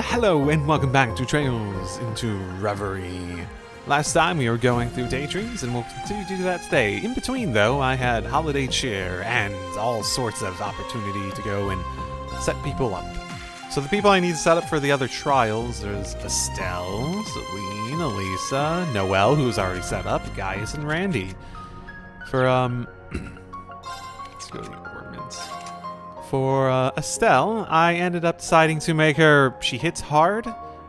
hello and welcome back to Trails into Reverie. Last time we were going through daydreams and we'll continue to do that today. In between though, I had holiday cheer and all sorts of opportunity to go and set people up. So the people I need to set up for the other trials, there's Estelle, Celine, Elisa, Noelle, who's already set up, Gaius, and Randy. For, let's go to the ordinance. For Estelle, I ended up deciding to make her, she hits hard,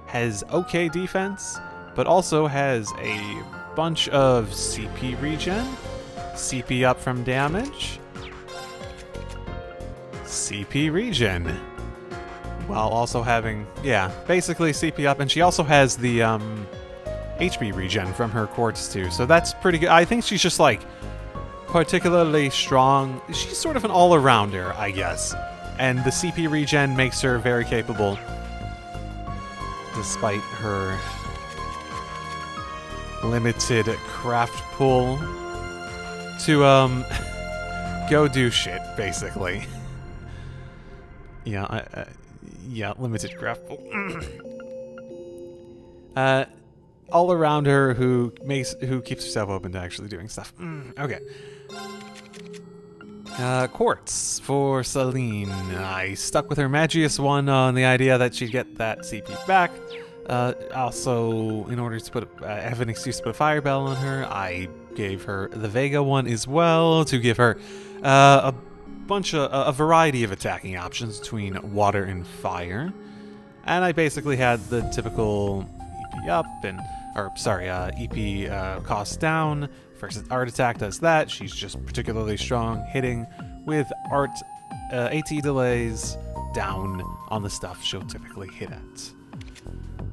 has okay defense, but also has a bunch of CP regen, CP up from damage, CP regen, while also having, yeah, basically CP up, and she also has the HP regen from her quartz too, so that's pretty good. I think she's just like particularly strong. She's sort of an all-arounder, I guess. And the CP regen makes her very capable, despite her limited craft pool, to go do shit, basically. Yeah, yeah, limited craft pool. All-arounder who keeps herself open to actually doing stuff. Okay. Quartz for Celine. I stuck with her Magius one on the idea that she'd get that CP back. Also, in order to have an excuse to put a fire bell on her, I gave her the Vega one as well to give her a variety of attacking options between water and fire. And I basically had the typical EP up EP cost down. First art attack does that. She's just particularly strong, hitting with art AT delays down on the stuff she'll typically hit at.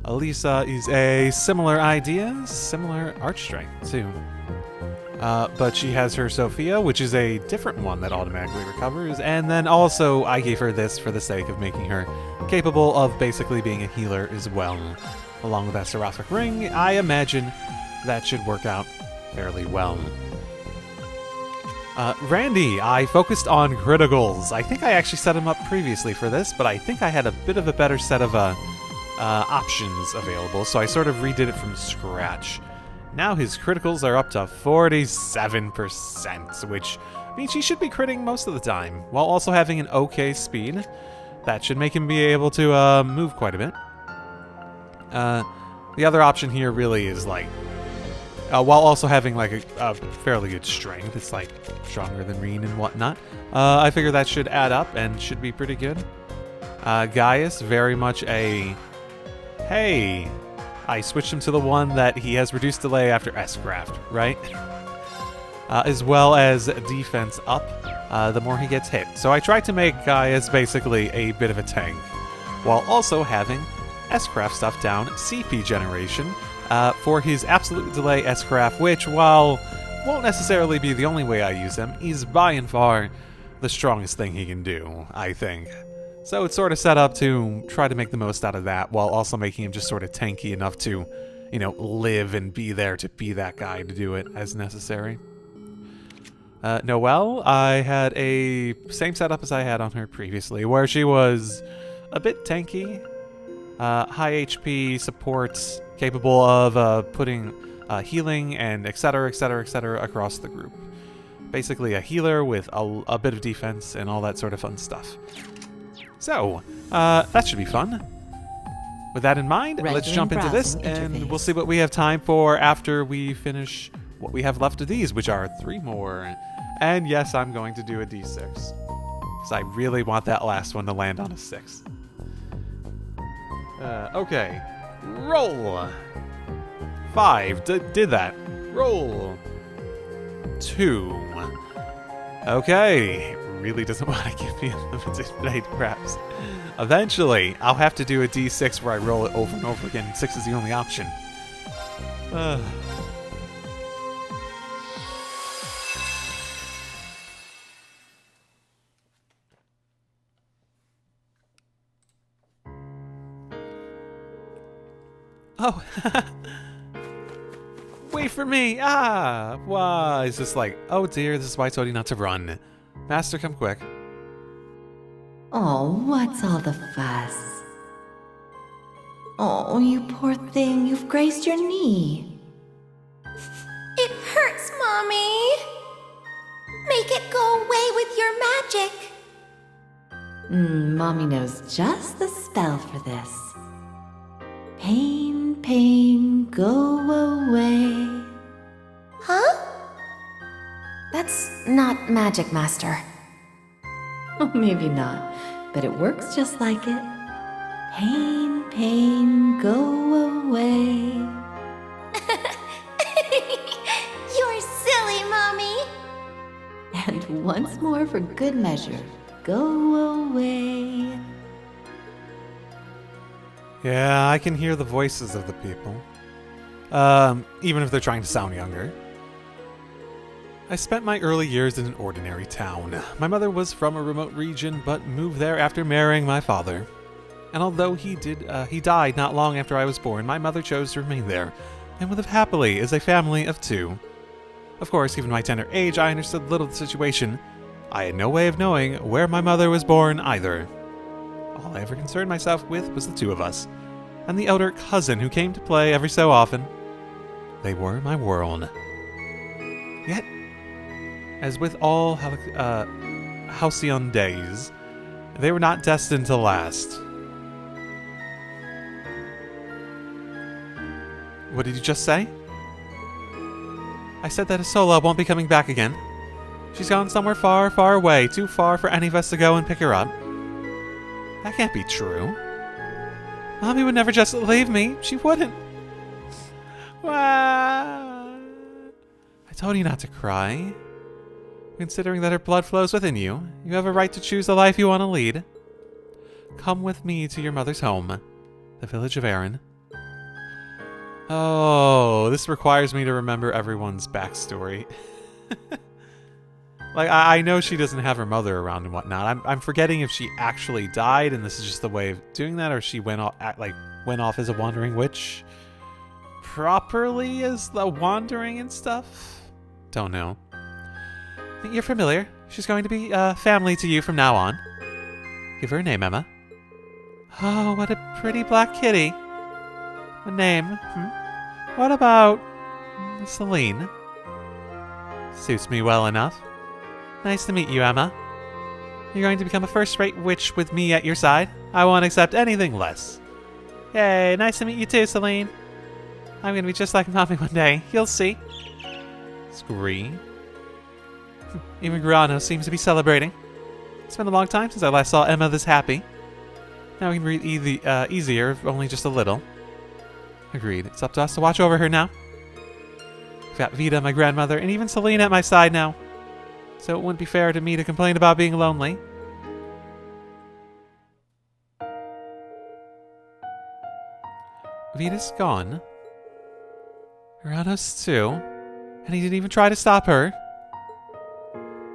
Elisa is a similar idea, similar art strength too. But she has her Sophia, which is a different one that automatically recovers, and then also I gave her this for the sake of making her capable of basically being a healer as well. Along with that Seraphic Ring, I imagine that should work out fairly well. Randy, I focused on criticals. I think I actually set him up previously for this, but I think I had a bit of a better set of options available, so I sort of redid it from scratch. Now his criticals are up to 47%, which means he should be critting most of the time, while also having an okay speed. That should make him be able to move quite a bit. The other option here really is like, while also having like a fairly good strength, it's like stronger than Reen and whatnot. I figure that should add up and should be pretty good. Gaius, very much a, hey, I switched him to the one that he has reduced delay after S-Craft, right? As well as defense up, the more he gets hit. So I tried to make Gaius basically a bit of a tank, while also having S-Craft stuff down, CP generation, for his absolute delay S-Craft, which, while won't necessarily be the only way I use him, is by and far the strongest thing he can do, I think. So it's sort of set up to try to make the most out of that, while also making him just sort of tanky enough to, you know, live and be there to be that guy to do it as necessary. Noelle, I had a same setup as I had on her previously, where she was a bit tanky, high HP supports, capable of putting healing and etc across the group. Basically a healer with a bit of defense and all that sort of fun stuff. So, that should be fun. With that in mind, let's jump into this and we'll see what we have time for after we finish what we have left of these, which are 3 more. And yes, I'm going to do a D6, because I really want that last one to land on a 6. Okay. Roll! 5. Did that. Roll! 2. Okay. Really doesn't want to give me unlimited blade perhaps. Eventually, I'll have to do a D6 where I roll it over and over again. 6 is the only option. Oh, wait for me! Ah! Why? It's just like, oh dear, this is why I told you not to run. Master, come quick. Oh, what's all the fuss? Oh, you poor thing, you've grazed your knee. It hurts, Mommy. Make it go away with your magic. Mommy knows just the spell for this. Pain, pain, go away. Huh? That's not magic, Master. Oh, maybe not, but it works just like it. Pain, pain, go away. You're silly, Mommy. And once more for good measure, go away. Yeah, I can hear the voices of the people. Even if they're trying to sound younger. I spent my early years in an ordinary town. My mother was from a remote region, but moved there after marrying my father. And although he died not long after I was born, my mother chose to remain there, and would live happily as a family of two. Of course, given my tender age, I understood little of the situation. I had no way of knowing where my mother was born either. All I ever concerned myself with was the two of us, and the elder cousin who came to play every so often. They were my world. Yet, as with all halcyon days, they were not destined to last. What did you just say? I said that Isola won't be coming back again. She's gone somewhere far, far away, too far for any of us to go and pick her up. That can't be true. Mommy would never just leave me. She wouldn't. I told you not to cry. Considering that her blood flows within you, you have a right to choose the life you want to lead. Come with me to your mother's home, the village of Erin. Oh, this requires me to remember everyone's backstory. Like, I know she doesn't have her mother around and whatnot. I'm forgetting if she actually died and this is just the way of doing that, or she went off as a wandering witch properly as the wandering and stuff. Don't know. You're familiar. She's going to be family to you from now on. Give her a name, Emma. Oh, what a pretty black kitty. A name. What about Celine? Suits me well enough. Nice to meet you, Emma. You're going to become a first-rate witch with me at your side. I won't accept anything less. Yay, nice to meet you too, Celine. I'm going to be just like Mommy one day. You'll see. Scream. Even Grano seems to be celebrating. It's been a long time since I last saw Emma this happy. Now we can breathe easier, if only just a little. Agreed. It's up to us to watch over her now. I've got Vita, my grandmother, and even Celine at my side now. So it wouldn't be fair to me to complain about being lonely. Vita's gone. Grano's too. And he didn't even try to stop her.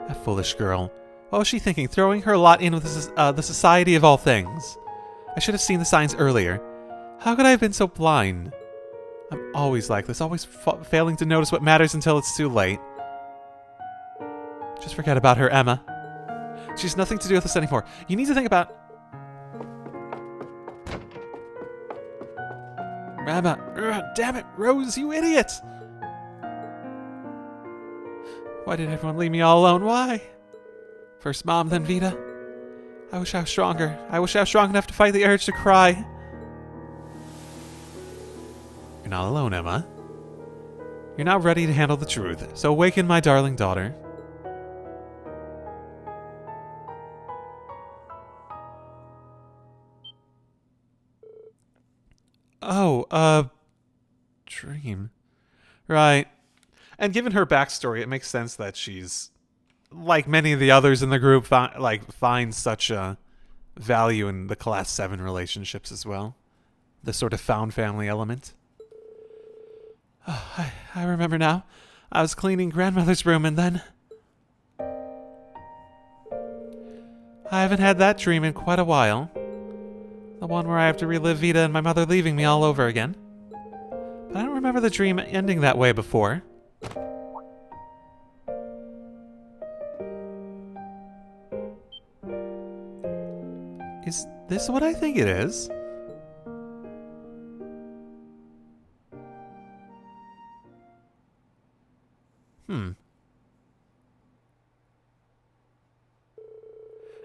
That foolish girl. What was she thinking, throwing her lot in with the society of all things? I should have seen the signs earlier. How could I have been so blind? I'm always like this, always failing to notice what matters until it's too late. Just forget about her, Emma. She has nothing to do with us anymore. You need to think about... Emma, damn it, Rose, you idiot! Why did everyone leave me all alone? Why? First Mom, then Vita. I wish I was stronger. I wish I was strong enough to fight the urge to cry. You're not alone, Emma. You're now ready to handle the truth, so awaken my darling daughter. Oh, dream. Right. And given her backstory, it makes sense that she's, like many of the others in the group, finds such a value in the Class 7 relationships as well. The sort of found family element. Oh, I remember now. I was cleaning grandmother's room and then... I haven't had that dream in quite a while. The one where I have to relive Vita and my mother leaving me all over again. But I don't remember the dream ending that way before. Is this what I think it is?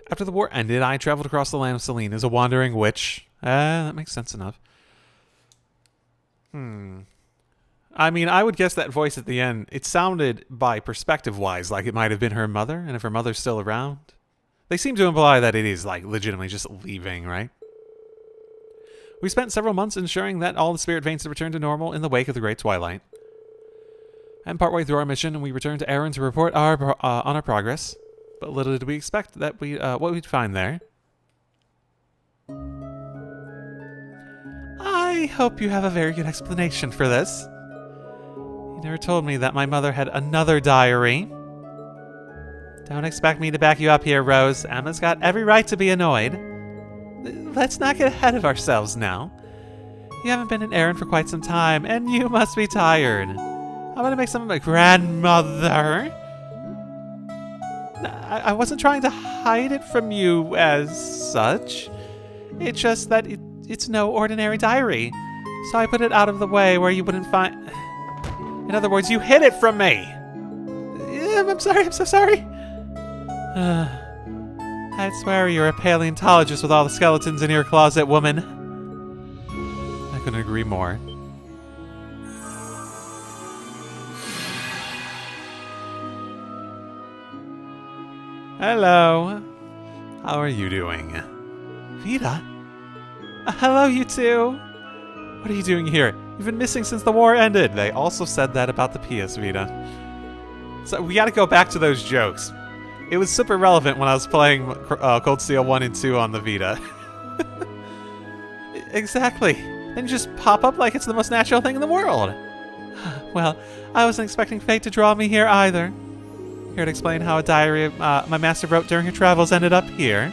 After the war ended, I traveled across the land of Selene as a wandering witch. That makes sense enough. I mean, I would guess that voice at the end, it sounded, by perspective-wise, like it might have been her mother, and if her mother's still around. They seem to imply that it is, like, legitimately just leaving, right? We spent several months ensuring that all the spirit veins had returned to normal in the wake of the Great Twilight. And partway through our mission, we returned to Erin to report on our progress. But little did we expect that what we'd find there. I hope you have a very good explanation for this. You never told me that my mother had another diary. Don't expect me to back you up here, Rose. Emma's got every right to be annoyed. Let's not get ahead of ourselves now. You haven't been in Erin for quite some time, and you must be tired. I'm gonna make some of my grandmother. I wasn't trying to hide it from you as such. It's just that it's no ordinary diary. So I put it out of the way where you wouldn't find... In other words, you hid it from me. I'm sorry, I'm so sorry. I'd swear you're a paleontologist with all the skeletons in your closet, woman. I couldn't agree more. Hello. How are you doing? Vita? Hello, you two. What are you doing here? You've been missing since the war ended. They also said that about the PS Vita. So we gotta go back to those jokes. It was super relevant when I was playing Cold Steel 1 and 2 on the Vita. Exactly. Then you just pop up like it's the most natural thing in the world. Well, I wasn't expecting fate to draw me here either. Here to explain how a diary my master wrote during her travels ended up here.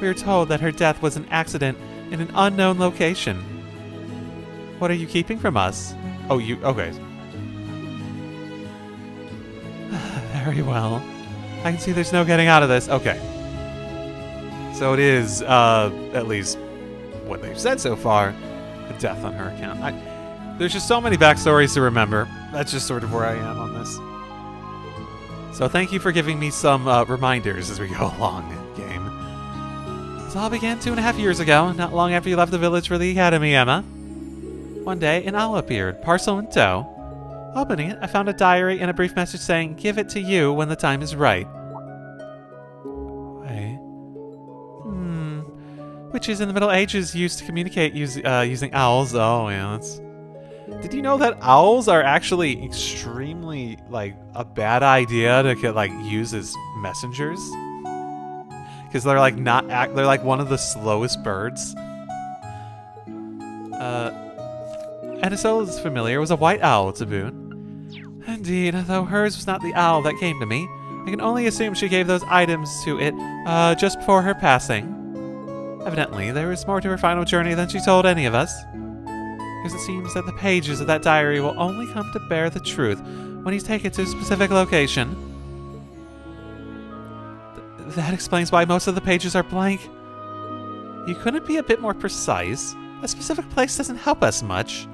We were told that her death was an accident in an unknown location. What are you keeping from us? Oh, you... Okay. Very well. I can see there's no getting out of this. Okay. So it is, at least what they've said so far, a death on her account. There's just so many backstories to remember. That's just sort of where I am on this. So thank you for giving me some reminders as we go along, game. This all began 2.5 years ago, not long after you left the village for the academy, Emma. One day, an owl appeared, parcel in tow. Opening it, I found a diary and a brief message saying, "Give it to you when the time is right." Wait. Witches in the Middle Ages used to communicate using owls. Oh, yeah, that's... Did you know that owls are actually extremely, like, a bad idea to, like, use as messengers? Because they're, like, they're, like, one of the slowest birds. And so as familiar was a white owl to boot. Indeed, though hers was not the owl that came to me, I can only assume she gave those items to it, just before her passing. Evidently, there was more to her final journey than she told any of us. Because it seems that the pages of that diary will only come to bear the truth when you take it to a specific location. That explains why most of the pages are blank. You couldn't be a bit more precise? A specific place doesn't help us much.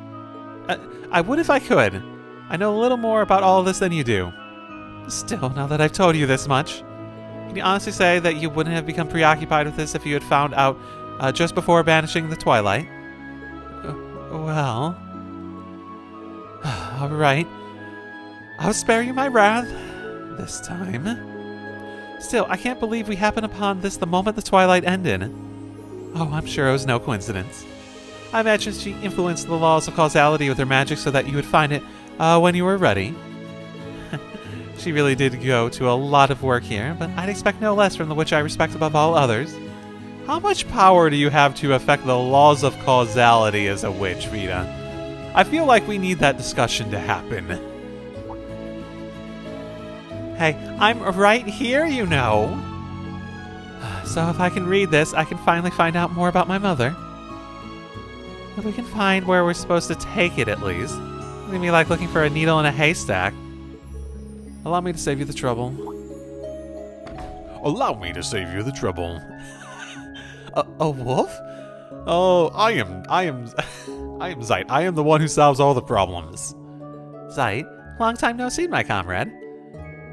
I would if I could. I know a little more about all of this than you do. Still, now that I've told you this much, can you honestly say that you wouldn't have become preoccupied with this if you had found out just before banishing the Twilight? Well... Alright. I'll spare you my wrath. This time. Still, I can't believe we happened upon this the moment the Twilight ended. Oh, I'm sure it was no coincidence. I imagine she influenced the laws of causality with her magic so that you would find it when you were ready. She really did go to a lot of work here, but I'd expect no less from the witch I respect above all others. How much power do you have to affect the laws of causality as a witch, Vita? I feel like we need that discussion to happen. Hey, I'm right here, you know. So if I can read this, I can finally find out more about my mother. If we can find where we're supposed to take it, at least. It's gonna be like looking for a needle in a haystack. Allow me to save you the trouble. Allow me to save you the trouble. A wolf? Oh, I am Zeit. I am the one who solves all the problems. Zeit? Long time no see, my comrade.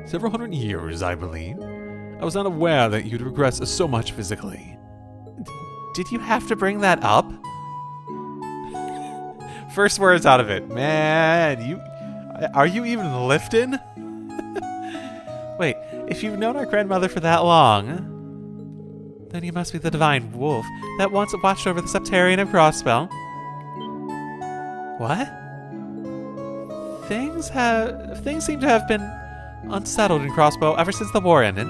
Several hundred years, I believe. I was not aware that you'd regress so much physically. Did you have to bring that up? First words out of it. Man, are you even lifting? Wait, if you've known our grandmother for that long, then you must be the divine wolf that once watched over the Septarian of Crossspell. What? Things seem to have been unsettled in Crossbow ever since the war ended.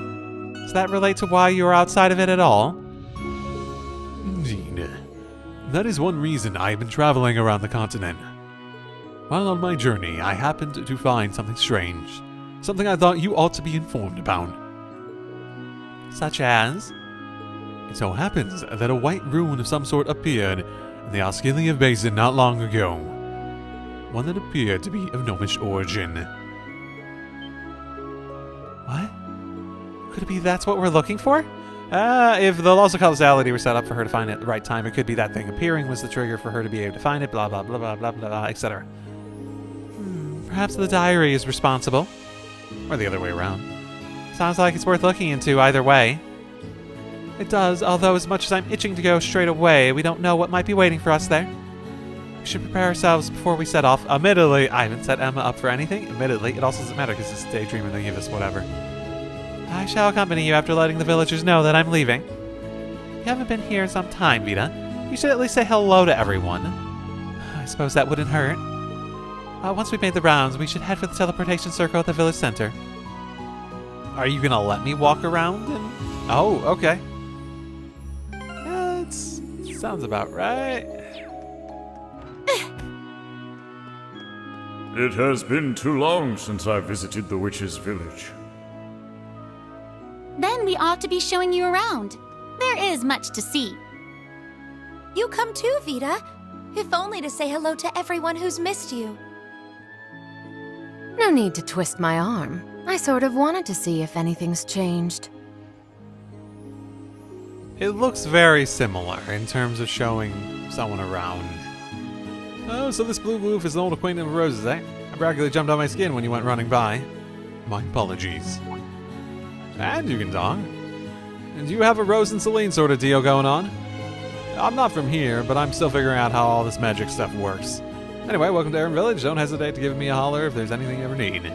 Does that relate to why you were outside of it at all? Indeed. That is one reason I have been traveling around the continent. While on my journey, I happened to find something strange. Something I thought you ought to be informed about. Such as? It so happens that a white ruin of some sort appeared in the Osgiliath Basin not long ago. One that appeared to be of gnomish origin. What? Could it be that's what we're looking for? If the laws of causality were set up for her to find it at the right time, it could be that thing appearing was the trigger for her to be able to find it, blah, blah, blah, blah, blah, blah, etc. Perhaps the diary is responsible. Or the other way around. Sounds like it's worth looking into either way. It does, although as much as I'm itching to go straight away, we don't know what might be waiting for us there. We should prepare ourselves before we set off. Admittedly, I haven't set Emma up for anything. Admittedly, it also doesn't matter because it's a daydream and they give us whatever. I shall accompany you after letting the villagers know that I'm leaving. You haven't been here in some time, Vita. You should at least say hello to everyone. I suppose that wouldn't hurt. Once we've made the rounds, we should head for the teleportation circle at the village center. Are you gonna let me walk around and... Oh, okay. That sounds about right. It has been too long since I visited the witch's village. Then we ought to be showing you around. There is much to see. You come too, Vita. If only to say hello to everyone who's missed you. No need to twist my arm. I sort of wanted to see if anything's changed. It looks very similar in terms of showing someone around. Oh, so this blue wolf is an old acquaintance of Rose's, eh? I practically jumped on my skin when you went running by. My apologies. And you can talk. And you have a Rose and Celine sort of deal going on. I'm not from here, but I'm still figuring out how all this magic stuff works. Anyway, welcome to Erin Village. Don't hesitate to give me a holler if there's anything you ever need.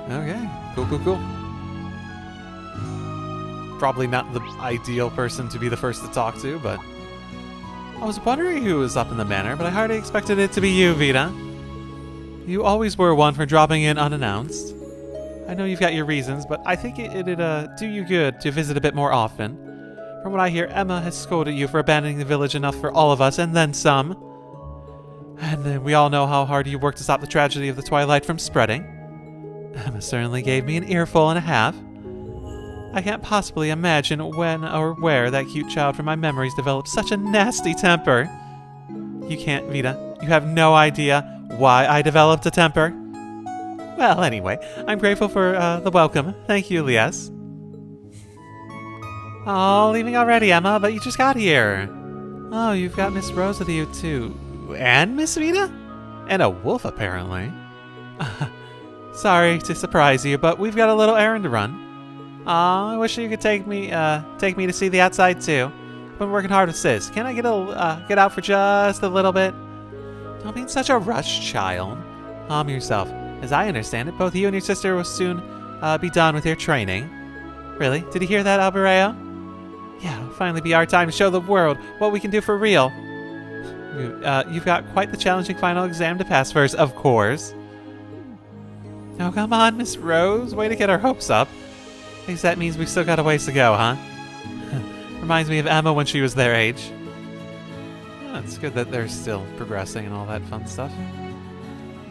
Okay, cool. Probably not the ideal person to be the first to talk to, but... I was wondering who was up in the manor, but I hardly expected it to be you, Vita. You always were one for dropping in unannounced. I know you've got your reasons, but I think it'd do you good to visit a bit more often. From what I hear, Emma has scolded you for abandoning the village enough for all of us, and then some. And then we all know how hard you worked to stop the tragedy of the Twilight from spreading. Emma certainly gave me an earful and a half. I can't possibly imagine when or where that cute child from my memories developed such a nasty temper. You can't, Vita. You have no idea why I developed a temper. Well, anyway, I'm grateful for the welcome. Thank you, Lies. Oh, leaving already, Emma, but you just got here. Oh, you've got Miss Rose with you, too. And Miss Vita? And a wolf, apparently. Sorry to surprise you, but we've got a little errand to run. Aw, I wish you could take me to see the outside, too. I've been working hard with Sis. Can I get out for just a little bit? Don't be in such a rush, child. Calm yourself. As I understand it, both you and your sister will soon be done with your training. Really? Did you hear that, Albereo? Yeah, it'll finally be our time to show the world what we can do for real. You've got quite the challenging final exam to pass first, of course. Oh, come on, Miss Rose. Way to get our hopes up. I guess that means we've still got a ways to go, huh? Reminds me of Emma when she was their age. Oh, it's good that they're still progressing and all that fun stuff.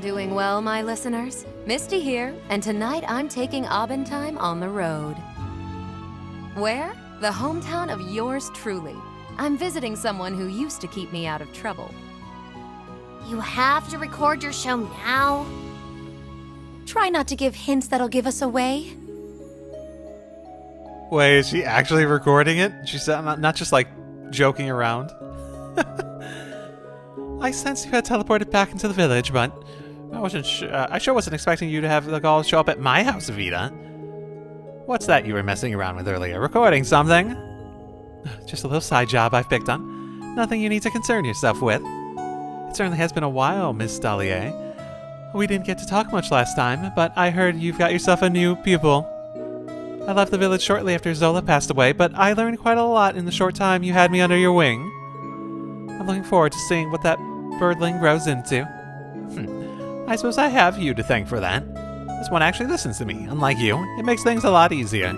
Doing well, my listeners? Misty here, and tonight I'm taking Abentime on the road. Where? The hometown of yours truly. I'm visiting someone who used to keep me out of trouble. You have to record your show now. Try not to give hints that'll give us away. Wait, is she actually recording it? She's not just like joking around. I sense you had teleported back into the village, but I sure wasn't expecting you to have the gall show up at my house, Vita. What's that you were messing around with earlier? Recording something? Just a little side job I've picked on. Nothing you need to concern yourself with. It certainly has been a while, Miss Dahlier. We didn't get to talk much last time, but I heard you've got yourself a new pupil. I left the village shortly after Zola passed away, but I learned quite a lot in the short time you had me under your wing. I'm looking forward to seeing what that birdling grows into. I suppose I have you to thank for that. This one actually listens to me, unlike you. It makes things a lot easier.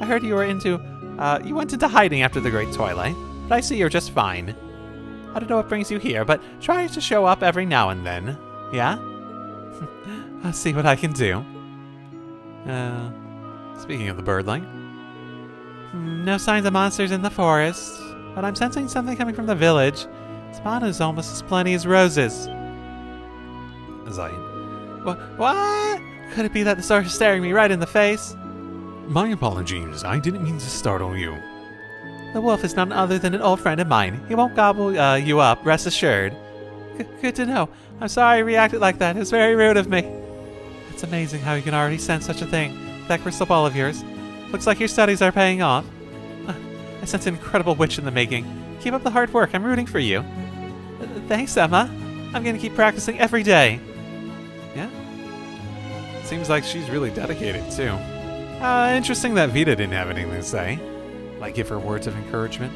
I heard you went into hiding after the Great Twilight, but I see you're just fine. I don't know what brings you here, but try to show up every now and then. Yeah? I'll see what I can do. Speaking of the birdling. No signs of monsters in the forest, but I'm sensing something coming from the village. Spana's almost as plenty as roses. Zion. What? Could it be that the star is staring me right in the face? My apologies. I didn't mean to startle you. The wolf is none other than an old friend of mine. He won't gobble you up, rest assured. Good to know. I'm sorry I reacted like that. It was very rude of me. It's amazing how you can already sense such a thing. That crystal ball of yours. Looks like your studies are paying off. I sense an incredible witch in the making. Keep up the hard work. I'm rooting for you. Thanks, Emma. I'm going to keep practicing every day. Yeah? Seems like she's really dedicated, too. Interesting that Vita didn't have anything to say. Like give her words of encouragement.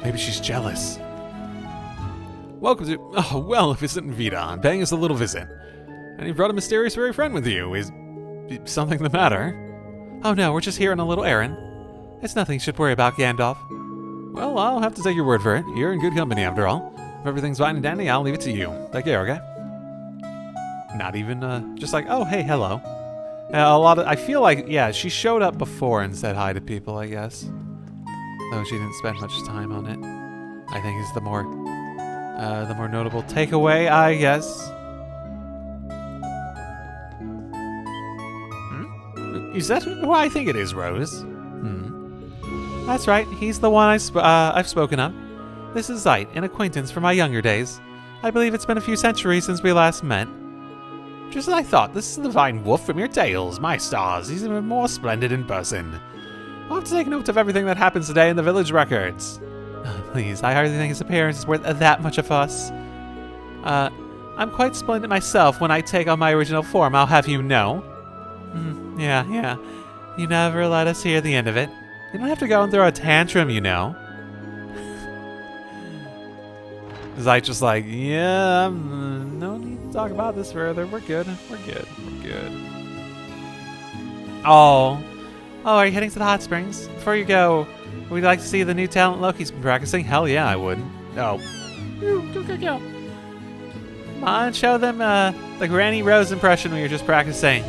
Maybe she's jealous. Welcome to... Oh, well, if it isn't Vita, I'm paying us a little visit. And you brought a mysterious fairy friend with you. Is something the matter? Oh no, we're just here on a little errand. It's nothing you should worry about, Gandalf. Well, I'll have to take your word for it. You're in good company, after all. If everything's fine and dandy, I'll leave it to you. Take care, okay? Not even, just like, oh, hey, hello. I feel like, yeah, she showed up before and said hi to people, I guess. Though she didn't spend much time on it. I think is the more notable takeaway, I guess. Is that who I think it is, Rose? That's right. He's the one I've spoken of. This is Zeit, an acquaintance from my younger days. I believe it's been a few centuries since we last met. Just as I thought, this is the fine wolf from your tales. My stars, he's even more splendid in person. I'll have to take note of everything that happens today in the village records. Please, I hardly think his appearance is worth that much of fuss. I'm quite splendid myself when I take on my original form, I'll have you know. Yeah. You never let us hear the end of it. You don't have to go and throw a tantrum, you know. Zeit just like, yeah, no need to talk about this further. We're good. Oh, are you heading to the hot springs? Before you go, would you like to see the new talent Loki's been practicing? Hell yeah, I would. Oh. Go. Come on, show them the Granny Rose impression we were just practicing.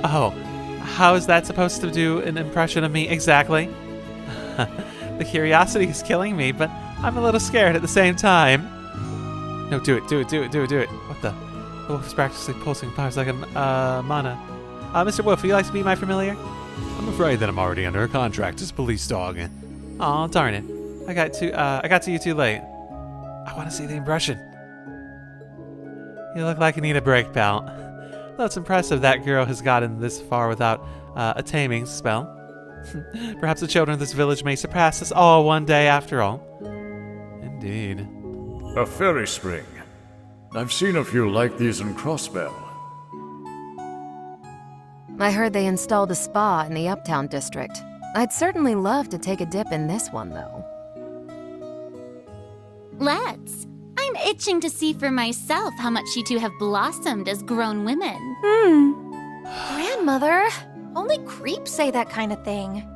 Oh, how is that supposed to do an impression of me exactly? The curiosity is killing me, but I'm a little scared at the same time. No, do it. What the? The wolf is practically pulsing powers like a mana. Mr. Wolf, would you like to be my familiar? I'm afraid that I'm already under a contract as police dog. Aw, darn it. I got to you too late. I want to see the impression. You look like you need a break, pal. Though it's impressive that girl has gotten this far without a taming spell. Perhaps the children of this village may surpass us all one day after all. Indeed. A fairy spring. I've seen a few like these in Crossbell. I heard they installed a spa in the Uptown district. I'd certainly love to take a dip in this one, though. Let's. I'm itching to see for myself how much you two have blossomed as grown women. Grandmother, only creeps say that kind of thing.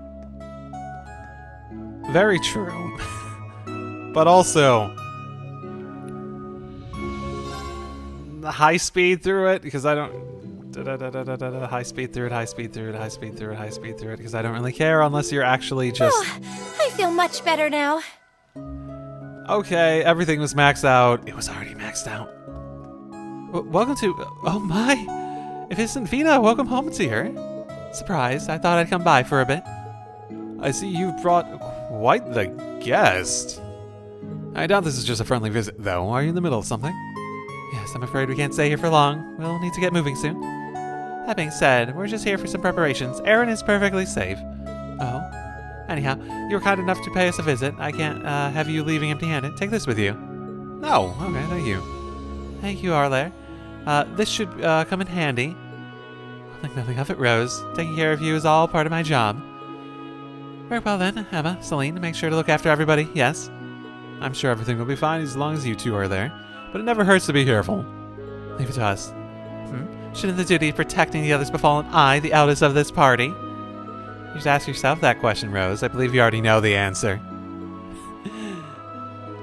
Very true. But also, the high speed through it, because I don't... High speed through it, because I don't really care unless you're actually just... I feel much better now. Okay, everything was maxed out. It was already maxed out. Welcome to... Oh my! If it isn't Vina, welcome home to her. Surprise, I thought I'd come by for a bit. I see you've brought quite the guest. I doubt this is just a friendly visit, though. Are you in the middle of something? Yes, I'm afraid we can't stay here for long. We'll need to get moving soon. That being said, we're just here for some preparations. Aaron is perfectly safe. Oh? Anyhow, you were kind enough to pay us a visit. I can't have you leaving empty-handed. Take this with you. No. Okay, thank you. Thank you, Arlaire. This should come in handy. I'll think nothing of it, Rose. Taking care of you is all part of my job. Very well then, Emma, Celine, make sure to look after everybody, yes? I'm sure everything will be fine as long as you two are there. But it never hurts to be careful. Leave it to us. Shouldn't the duty of protecting the others befallen I, the eldest of this party? You should ask yourself that question, Rose. I believe you already know the answer.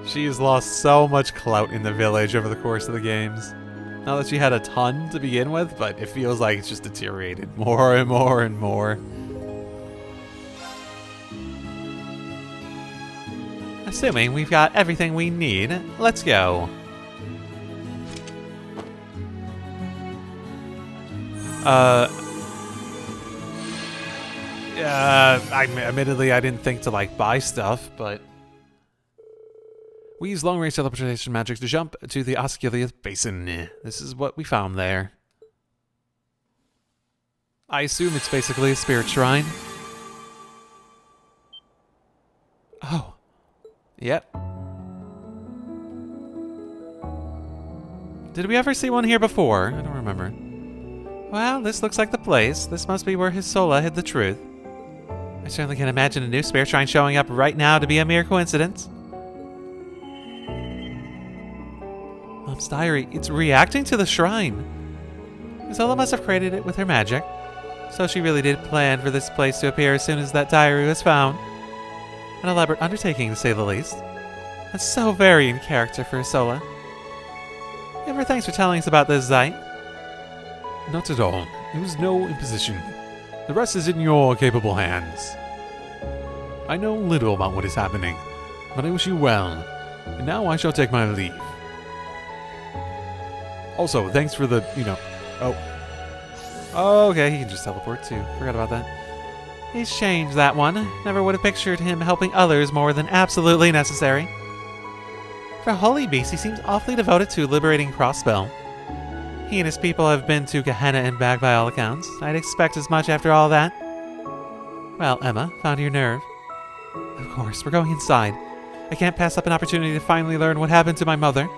She's lost so much clout in the village over the course of the games. Not that she had a ton to begin with, but it feels like it's just deteriorated more and more and more. Assuming we've got everything we need, let's go. Admittedly, I didn't think to, buy stuff, but... We use long-range teleportation magic to jump to the Osculiath Basin. This is what we found there. I assume it's basically a spirit shrine. Oh. Yep. Did we ever see one here before? I don't remember. Well, this looks like the place. This must be where Hisola hid the truth. I certainly can't imagine a new spirit shrine showing up right now to be a mere coincidence. Mom's diary. It's reacting to the shrine. Hisola must have created it with her magic. So she really did plan for this place to appear as soon as that diary was found. An elaborate undertaking, to say the least. That's so very in character for Hisola. Ever thanks for telling us about this, Zeit. Not at all. It was no imposition. The rest is in your capable hands. I know little about what is happening, but I wish you well. And now I shall take my leave. Also, thanks for the, Oh, okay, he can just teleport too. Forgot about that. He's changed that one. Never would have pictured him helping others more than absolutely necessary. For a holy beast, he seems awfully devoted to liberating Crossbell. He and his people have been to Gehenna and back by all accounts. I'd expect as much after all that. Well, Emma, found your nerve. Of course, we're going inside. I can't pass up an opportunity to finally learn what happened to my mother.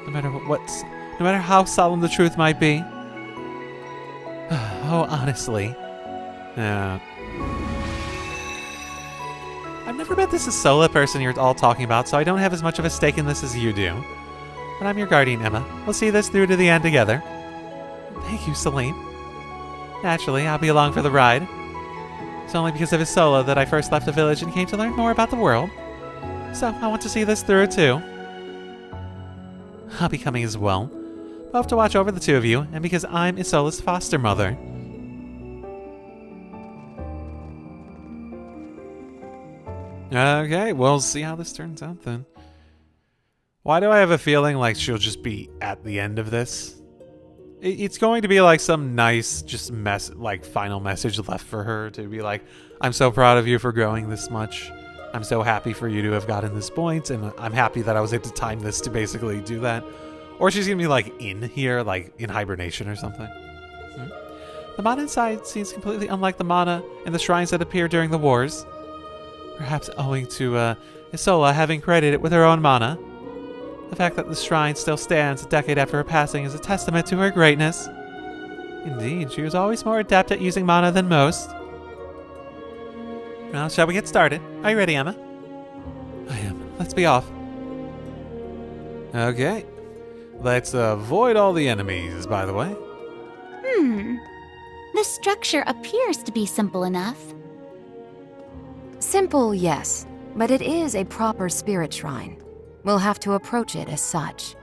No matter how solemn the truth might be. Oh, honestly. I've never met this Hisola person you're all talking about, so I don't have as much of a stake in this as you do. But I'm your guardian, Emma. We'll see this through to the end together. Thank you, Celine. Naturally, I'll be along for the ride. It's only because of Hisola that I first left the village and came to learn more about the world. So, I want to see this through, too. I'll be coming as well. I'll have to watch over the two of you, and because I'm Isola's foster mother. Okay, we'll see how this turns out then. Why do I have a feeling like she'll just be at the end of this? It's going to be like some nice, just final message left for her to be like, I'm so proud of you for growing this much. I'm so happy for you to have gotten this point, and I'm happy that I was able to time this to basically do that. Or she's gonna be in here, in hibernation or something. The mana inside seems completely unlike the mana in the shrines that appeared during the wars. Perhaps owing to Hisola having created it with her own mana. The fact that the shrine still stands a decade after her passing is a testament to her greatness. Indeed, she was always more adept at using mana than most. Well, shall we get started? Are you ready, Emma? I am. Let's be off. Okay. Let's avoid all the enemies, by the way. The structure appears to be simple enough. Simple, yes, but it is a proper spirit shrine. We'll have to approach it as such.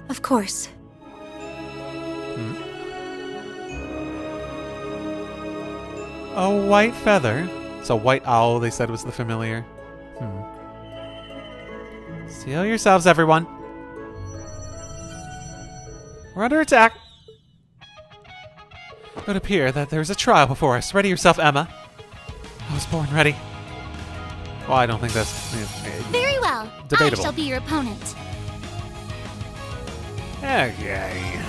Of course. A white feather. It's a white owl, they said was the familiar. Seal yourselves, everyone. We're under attack. It would appear that there's a trial before us. Ready yourself, Emma. I was born ready. Well, I don't think that's... Very well. Well, debatable. I shall be your opponent. Okay.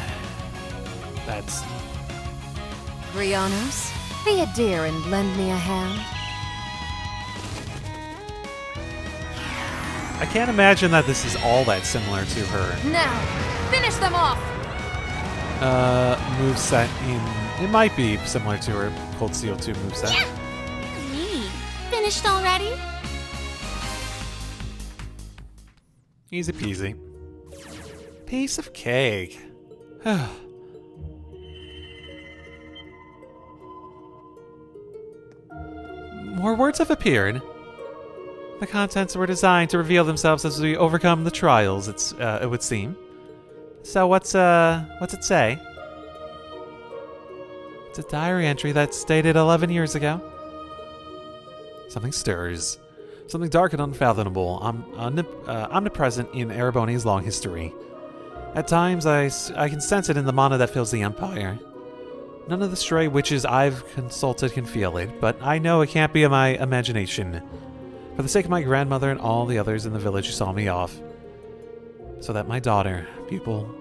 That's... Grianos, be a dear and lend me a hand. I can't imagine that this is all that similar to her Now, finish them off! moveset in... It might be similar to her Cold Steel 2 moveset. Me. Finished already? Easy peasy. Piece of cake. More words have appeared. The contents were designed to reveal themselves as we overcome the trials, it would seem. So what's it say? It's a diary entry that's dated 11 years ago. Something stirs. Something dark and unfathomable, omnipresent in Ereboni's long history. At times, I can sense it in the mana that fills the Empire. None of the stray witches I've consulted can feel it, but I know it can't be my imagination. For the sake of my grandmother and all the others in the village who saw me off. So that my daughter, pupil,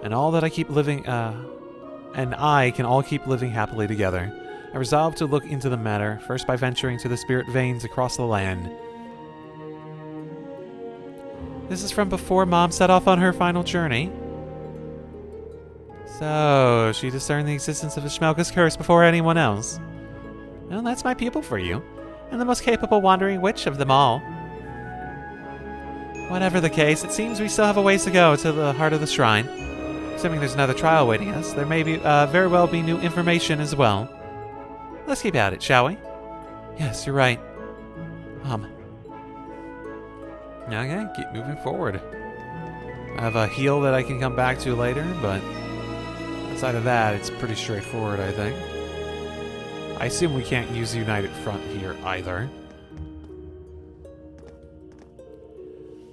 and all that I keep living, and I can all keep living happily together. I resolved to look into the matter, first by venturing to the spirit veins across the land. This is from before Mom set off on her final journey. So, she discerned the existence of Ishmelka's curse before anyone else. Well, that's my pupil for you, and the most capable wandering witch of them all. Whatever the case, it seems we still have a ways to go to the heart of the shrine. Assuming there's another trial awaiting us, there may be very well be new information as well. Let's keep at it, shall we? Yes, you're right. Okay, keep moving forward. I have a heal that I can come back to later, but outside of that, it's pretty straightforward, I think. I assume we can't use the United Front here either.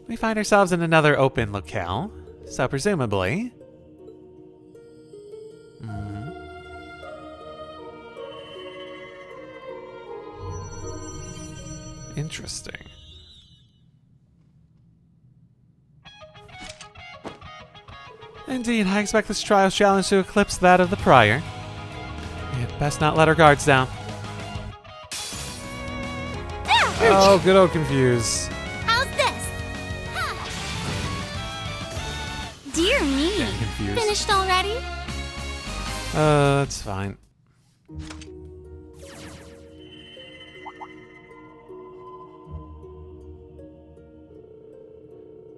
We find ourselves in another open locale, so presumably... Interesting. Indeed, I expect this trial challenge to eclipse that of the prior. We'd best not let our guards down. Oh, good old Confuse. How's this? Dear me. Getting confused. Finished already? That's fine.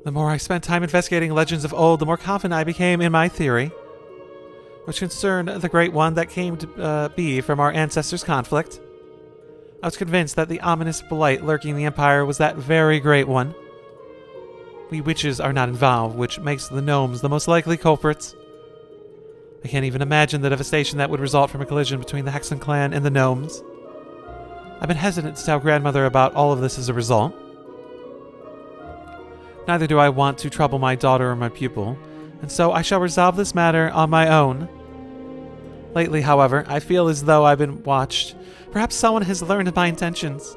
The more I spent time investigating legends of old, the more confident I became in my theory, which concerned the Great One that came to be from our ancestors' conflict. I was convinced that the ominous blight lurking in the Empire was that very Great One. We witches are not involved, which makes the gnomes the most likely culprits. I can't even imagine the devastation that would result from a collision between the Hexen clan and the gnomes. I've been hesitant to tell grandmother about all of this as a result. Neither do I want to trouble my daughter or my pupil, and so I shall resolve this matter on my own. Lately, however, I feel as though I've been watched. Perhaps someone has learned my intentions.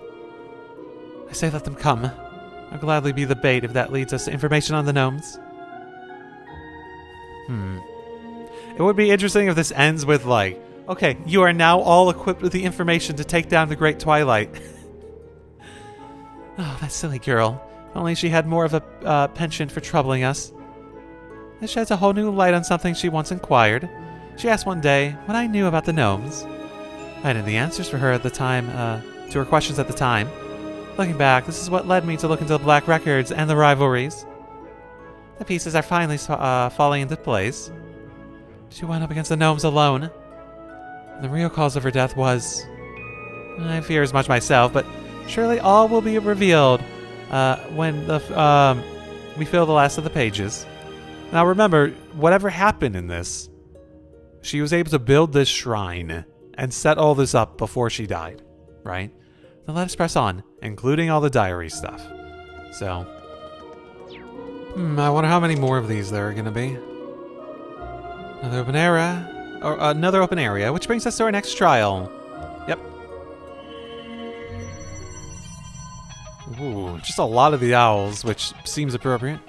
I say let them come. I'll gladly be the bait if that leads us to information on the gnomes. It would be interesting if this ends with like, okay, you are now all equipped with the information to take down the Great Twilight. Oh, that silly girl. If only she had more of a penchant for troubling us. This sheds a whole new light on something she once inquired. She asked one day what I knew about the gnomes. I had the answers for her at the time, to her questions at the time. Looking back, this is what led me to look into the black records and the rivalries. The pieces are finally falling into place. She went up against the gnomes alone. And the real cause of her death was... I fear as much myself, but surely all will be revealed when we fill the last of the pages. Now remember, whatever happened in this, she was able to build this shrine and set all this up before she died, right? Now let us press on, including all the diary stuff. So, I wonder how many more of these there are going to be. Another open area, which brings us to our next trial. Yep. Ooh, just a lot of the owls, which seems appropriate.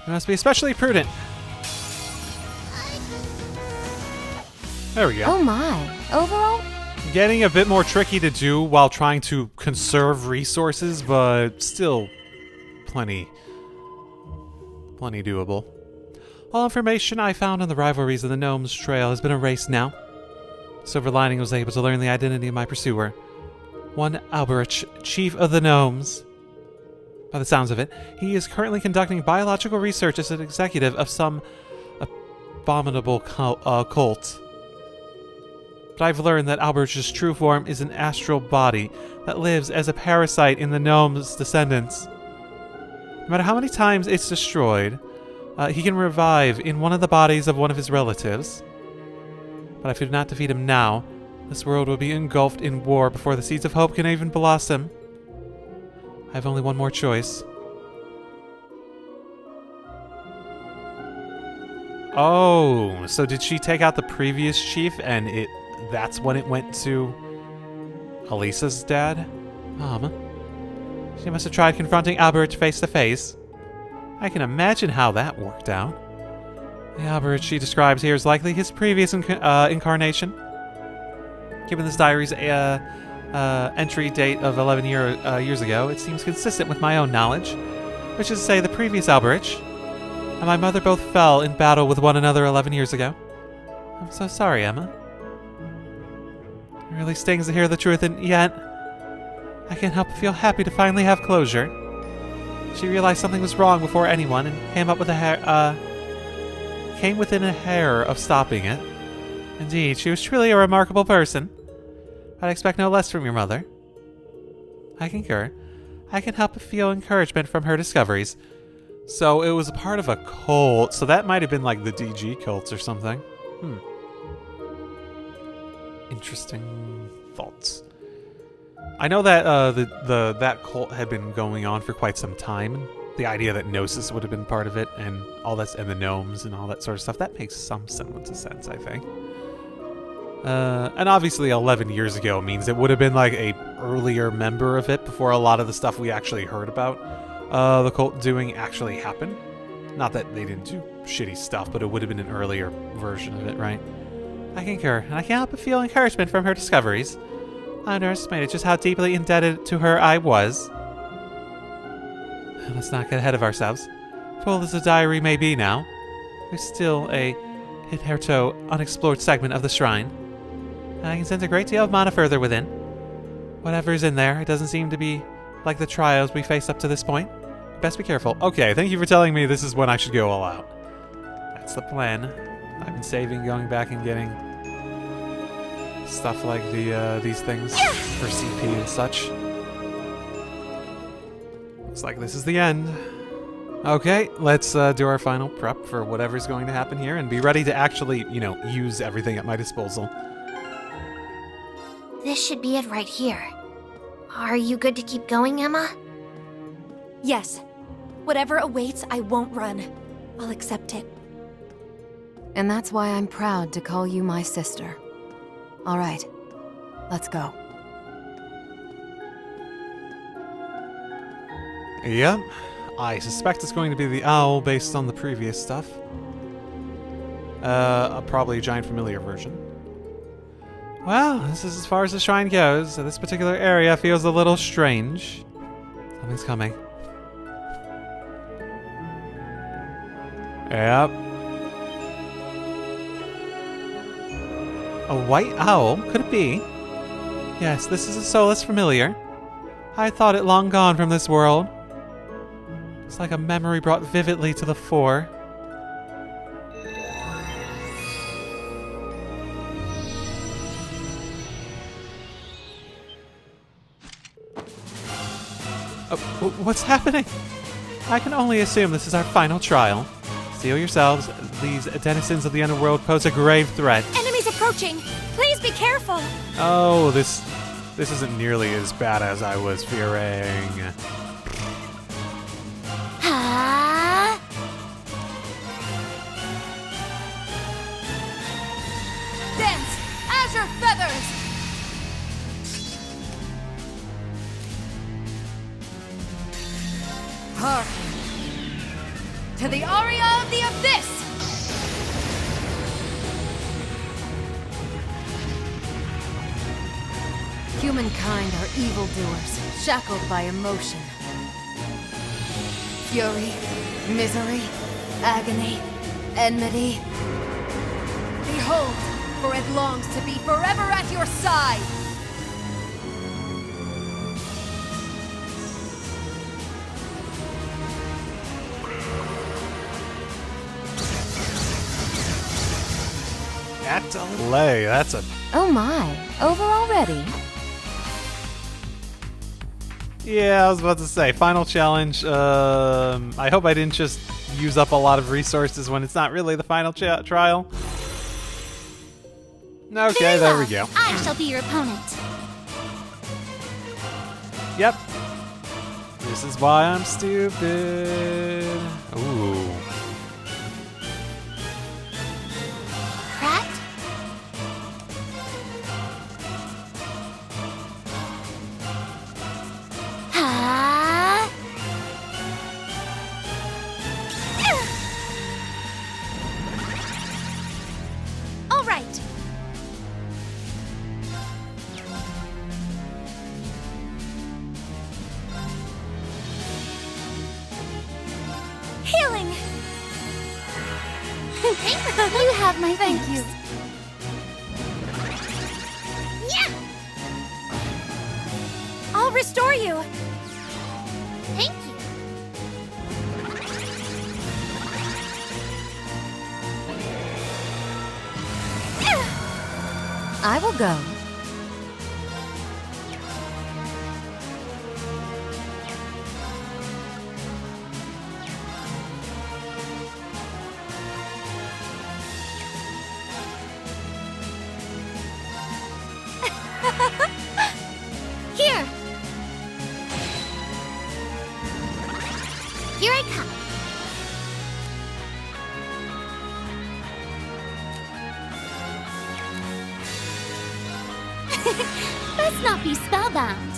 We must be especially prudent. There we go. Oh my. Overall, Getting a bit more tricky to do while trying to conserve resources, but still plenty doable. All information I found on the rivalries of the Gnomes Trail has been erased now. Silver Lining was able to learn the identity of my pursuer. One Alberich, chief of the Gnomes. By the sounds of it, he is currently conducting biological research as an executive of some abominable cult. But I've learned that Alberich's true form is an astral body that lives as a parasite in the Gnomes' descendants. No matter how many times it's destroyed, he can revive in one of the bodies of one of his relatives. But if I do not defeat him now, this world will be engulfed in war before the seeds of hope can even blossom. I have only one more choice. Oh, so did she take out the previous chief and that's when it went to Elisa's dad? She must have tried confronting Alberich face to face. I can imagine how that worked out. The Alberich she describes here is likely his previous incarnation. Given this diary's entry date of 11 years ago, it seems consistent with my own knowledge, which is to say the previous Alberich and my mother both fell in battle with one another 11 years ago. I'm so sorry, Emma. It really stings to hear the truth, and yet I can't help but feel happy to finally have closure. She realized something was wrong before anyone and came within a hair of stopping it. Indeed, she was truly a remarkable person. I'd expect no less from your mother. I concur. I can help but feel encouragement from her discoveries. So it was a part of a cult, so that might have been like the DG cults or something. Interesting thoughts. I know that that cult had been going on for quite some time. The idea that Gnosis would have been part of it, and all that, and the gnomes and all that sort of stuff, that makes some semblance of sense, I think. And obviously 11 years ago means it would have been like a earlier member of it before a lot of the stuff we actually heard about the cult doing actually happened. Not that they didn't do shitty stuff, but it would have been an earlier version of it, right? I concur, and I can't help but feel encouragement from her discoveries. I underestimated just how deeply indebted to her I was. Let's not get ahead of ourselves. Full as the diary may be now, there's still a hitherto unexplored segment of the shrine. And I can sense a great deal of mana further within. Whatever's in there, it doesn't seem to be like the trials we faced up to this point. Best be careful. Okay, thank you for telling me this is when I should go all out. That's the plan. I've been saving, going back and getting stuff like these things for CP and such. Looks like this is the end. Okay, let's do our final prep for whatever's going to happen here and be ready to actually, use everything at my disposal. This should be it right here. Are you good to keep going, Emma? Yes. Whatever awaits, I won't run. I'll accept it. and that's why I'm proud to call you my sister. All right, let's go. Yep, I suspect it's going to be the owl based on the previous stuff. Probably a giant familiar version. Well, this is as far as the shrine goes, so this particular area feels a little strange. Something's coming. Yep. A white owl? Could it be? Yes, this is a soulless familiar. I thought it long gone from this world. It's like a memory brought vividly to the fore. What's happening? I can only assume this is our final trial. Steel yourselves. These denizens of the underworld pose a grave threat. Enemies approaching! Please be careful! Oh, this isn't nearly as bad as I was fearing. Dance! Azure Feathers! the aria of the abyss! Humankind are evildoers, shackled by emotion. Fury, misery, agony, enmity. Behold, for it longs to be forever at your side! Atelier, that's a... Oh my, over already? Yeah, I was about to say, final challenge. I hope I didn't just use up a lot of resources when it's not really the final trial. Okay, there we go. I shall be your opponent. Yep. This is why I'm stupid. Ooh. Rat? Huh? All right. Healing. You have my thank you. Yeah. I'll restore you. Thank you. I will go. Here. Here I come. Let's not be spellbound.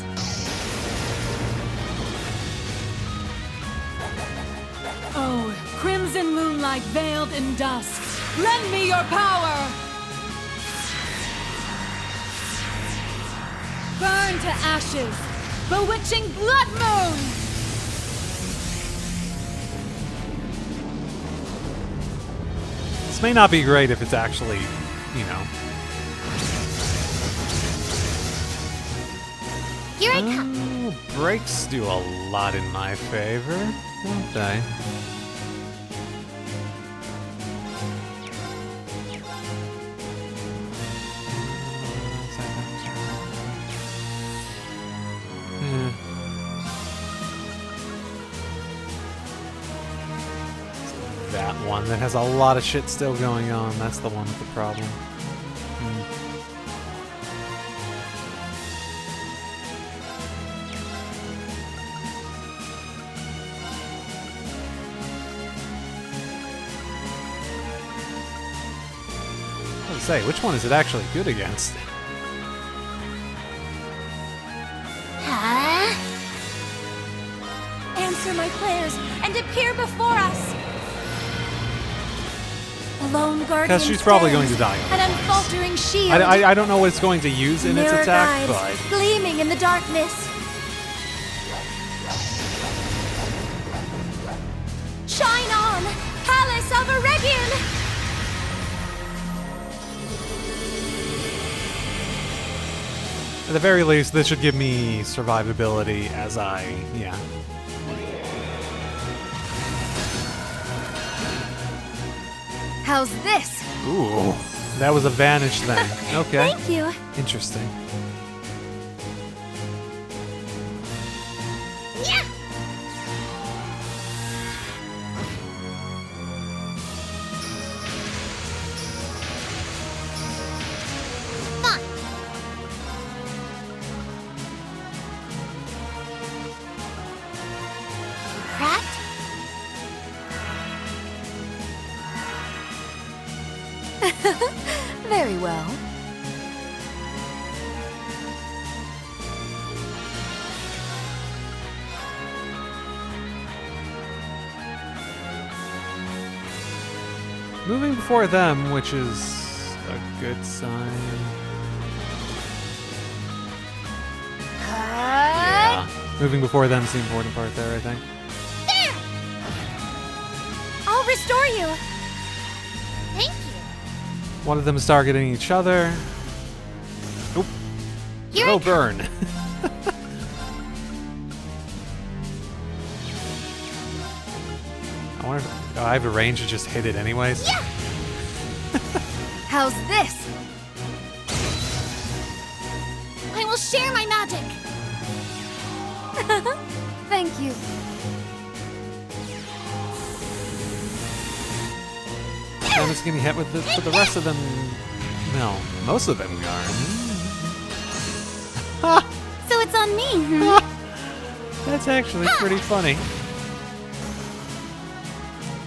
Oh, crimson moonlight veiled in dusk, lend me your power! Burn to ashes, bewitching blood moon! This may not be great if it's actually, you know. Here I come. Oh, breaks do a lot in my favor, don't they? That one that has a lot of shit still going on. That's the one with the problem. I was say, which one is it actually good against? Huh? Answer my prayers and appear before us. A lone guardian Because she's probably going to stands, die. An unfaltering shield. I don't know what it's going to use in its Mirror attack, guides, but... gleaming in the darkness. Shine on, Palace of Eregion! At the very least, this should give me survivability as I... yeah. How's this? Ooh, that was a vanish thing. Okay. Thank you. Interesting. Yeah. Fine. Rat? Very well. Moving before them, which is a good sign. Yeah. Moving before them's the important part there, I think. There! I'll restore you. Thank you. One of them is targeting each other. Nope. Here No I come. burn. I wonder if I have a range to just hit it anyways. Yeah. How's this? I will share my magic. Thank you. And it's getting hit with this, but the rest of them, no, most of them are. So it's on me, hmm? That's actually pretty funny.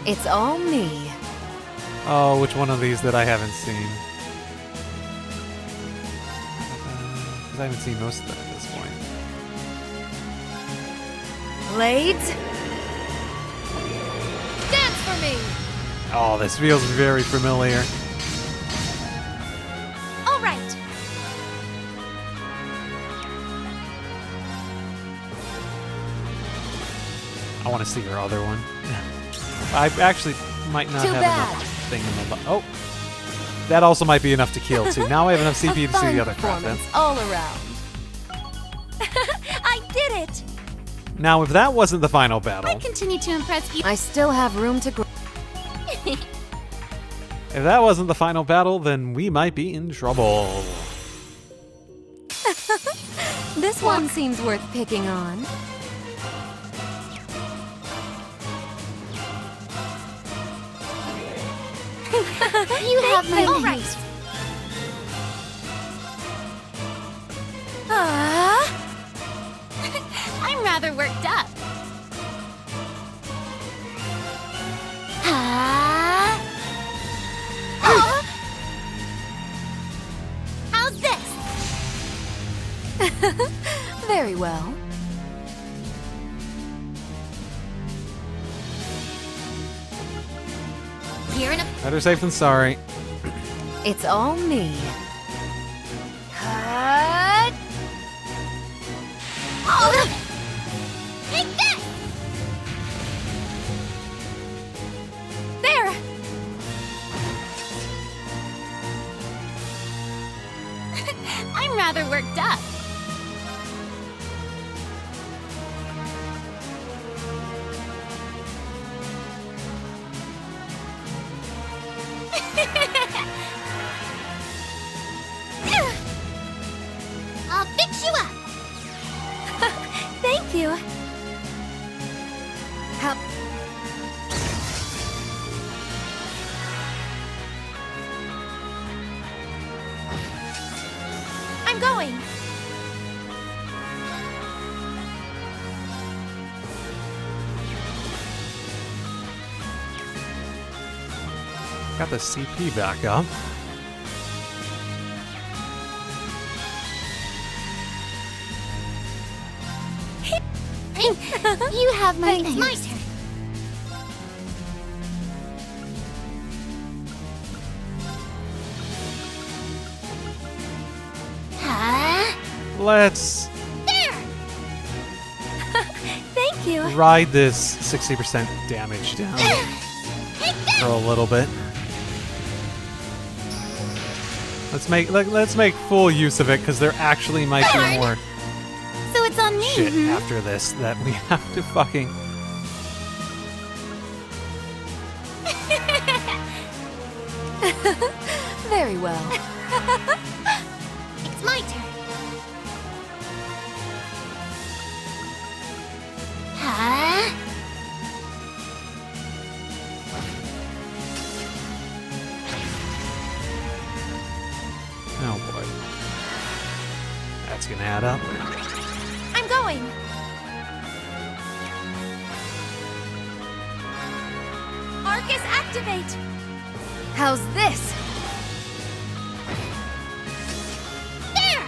It's all me. Oh, which one of these that I haven't seen? 'Cause I haven't seen most of them at this point. Blades? Dance for me. Oh, this feels very familiar. All right. I want to see your other one. I actually might not Too have bad. enough thing in the oh. That also might be enough to kill too. Now I have enough A CP to see fine the other crap then. performance all around. I did it. Now if that wasn't the final battle, Continue to impress you. I still have room to grow. if that wasn't the final battle, then we might be in trouble. This one seems worth picking on. You have my All right. I'm rather worked up. How's this? Very well. Here in a Better safe than sorry. It's all me. cut. Oh, take this. There. I'm rather worked up. I'll fix you up. Thank you. How? I'm going. Got the CP back up. You have my things. My turn. Let's There. Thank you. ride this 60% damage down Take this. for a little bit. Let's make full use of it because there actually might be Darn. more So it's on me. shit hmm? after this that we have to fucking. Very well. It's my turn. Oh boy. That's gonna add up. I'm going. Arcus, activate. How's this? There.